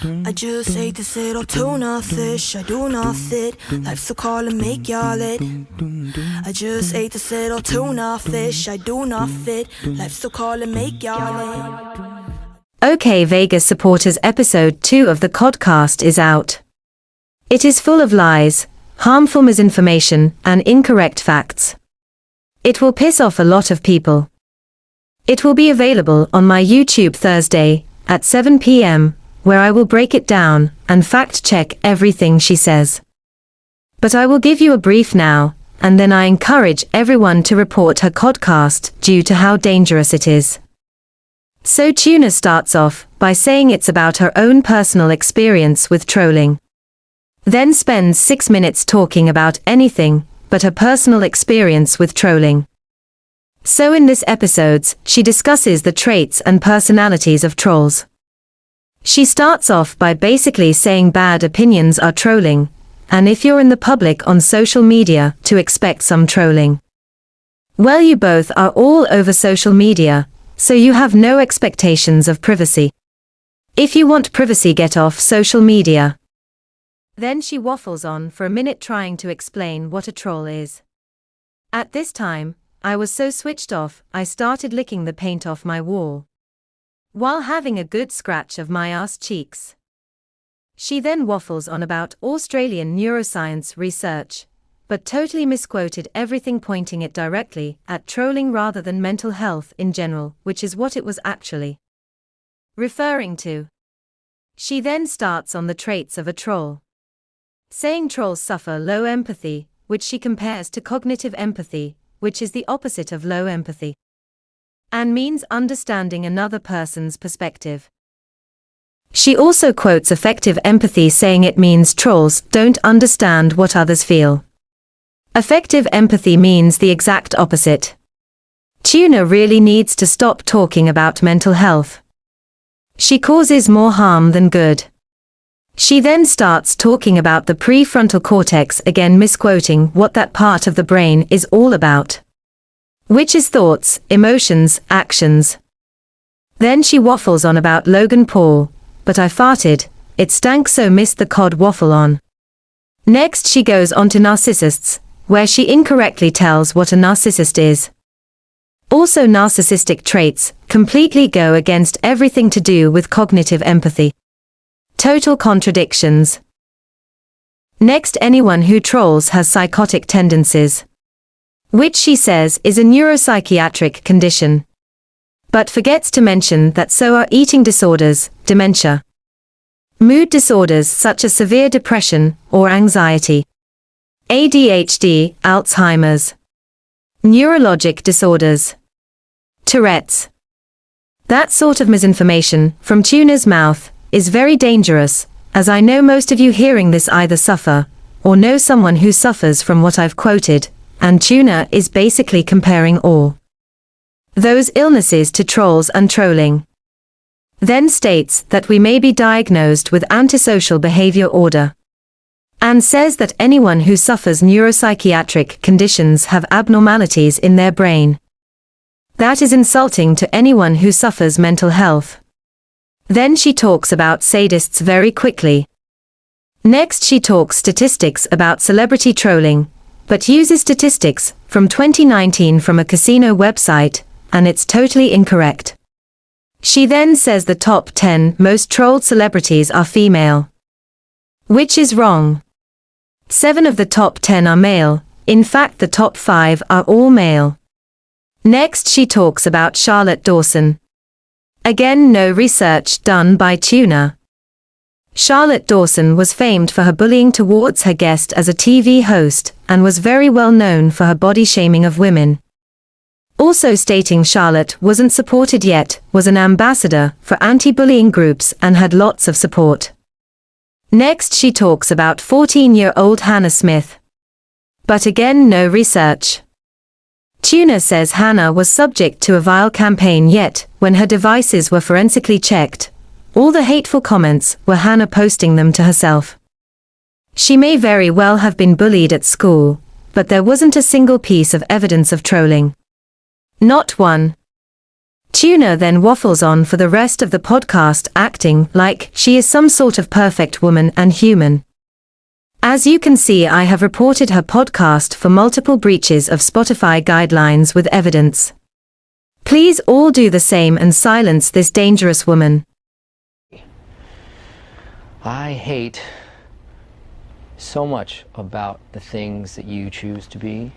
I just ate this little tuna fish, I do not fit. Life's so cold and make y'all it. I just ate this little tuna fish, I do not fit. Life's so cold and make y'all it. OK Vegas supporters, episode 2 of the podcast is out. It is full of lies, harmful misinformation, and incorrect facts. It will piss off a lot of people. It will be available on my YouTube Thursday at 7 p.m, where I will break it down and fact-check everything she says. But I will give you a brief now, and then I encourage everyone to report her podcast due to how dangerous it is. So Tuna starts off by saying it's about her own personal experience with trolling. Then spends 6 minutes talking about anything but her personal experience with trolling. So in this episode, she discusses the traits and personalities of trolls. She starts off by basically saying bad opinions are trolling, and if you're in the public on social media, to expect some trolling. Well, you both are all over social media, so you have no expectations of privacy. If you want privacy, get off social media. Then she waffles on for a minute trying to explain what a troll is. At this time, I was so switched off, I started licking the paint off my wall, while having a good scratch of my ass cheeks. She then waffles on about Australian neuroscience research, but totally misquoted everything, pointing it directly at trolling rather than mental health in general, which is what it was actually referring to. She then starts on the traits of a troll, saying trolls suffer low empathy, which she compares to cognitive empathy, which is the opposite of low empathy, and means understanding another person's perspective. She also quotes effective empathy, saying it means trolls don't understand what others feel. Effective empathy means the exact opposite. Tuna really needs to stop talking about mental health. She causes more harm than good. She then starts talking about the prefrontal cortex, again misquoting what that part of the brain is all about, which is thoughts, emotions, actions. Then she waffles on about Logan Paul, but I farted, it stank, so missed the cod waffle on. Next she goes on to narcissists, where she incorrectly tells what a narcissist is. Also, narcissistic traits completely go against everything to do with cognitive empathy. Total contradictions. Next, anyone who trolls has psychotic tendencies, which she says is a neuropsychiatric condition, but forgets to mention that so are eating disorders, dementia, mood disorders such as severe depression or anxiety, ADHD, Alzheimer's, neurologic disorders, Tourette's. That sort of misinformation from Tuna's mouth is very dangerous, as I know most of you hearing this either suffer or know someone who suffers from what I've quoted, and Tuna is basically comparing all those illnesses to trolls and trolling. Then states that we may be diagnosed with antisocial behavior order, and says that anyone who suffers neuropsychiatric conditions have abnormalities in their brain. That is insulting to anyone who suffers mental health. Then she talks about sadists very quickly. Next she talks statistics about celebrity trolling, but uses statistics from 2019 from a casino website, and it's totally incorrect. She then says the top 10 most trolled celebrities are female, which is wrong. 7 of the top 10 are male, in fact the top 5 are all male. Next she talks about Charlotte Dawson. Again, no research done by Tuna. Charlotte Dawson was famed for her bullying towards her guest as a TV host, and was very well known for her body shaming of women. Also stating Charlotte wasn't supported yet, was an ambassador for anti-bullying groups and had lots of support. Next she talks about 14-year-old Hannah Smith. But again, no research. Tuna says Hannah was subject to a vile campaign, yet, when her devices were forensically checked, all the hateful comments were Hannah posting them to herself. She may very well have been bullied at school, but there wasn't a single piece of evidence of trolling. Not one. Tuna then waffles on for the rest of the podcast, acting like she is some sort of perfect woman and human. As you can see, I have reported her podcast for multiple breaches of Spotify guidelines with evidence. Please all do the same and silence this dangerous woman. I hate so much about the things that you choose to be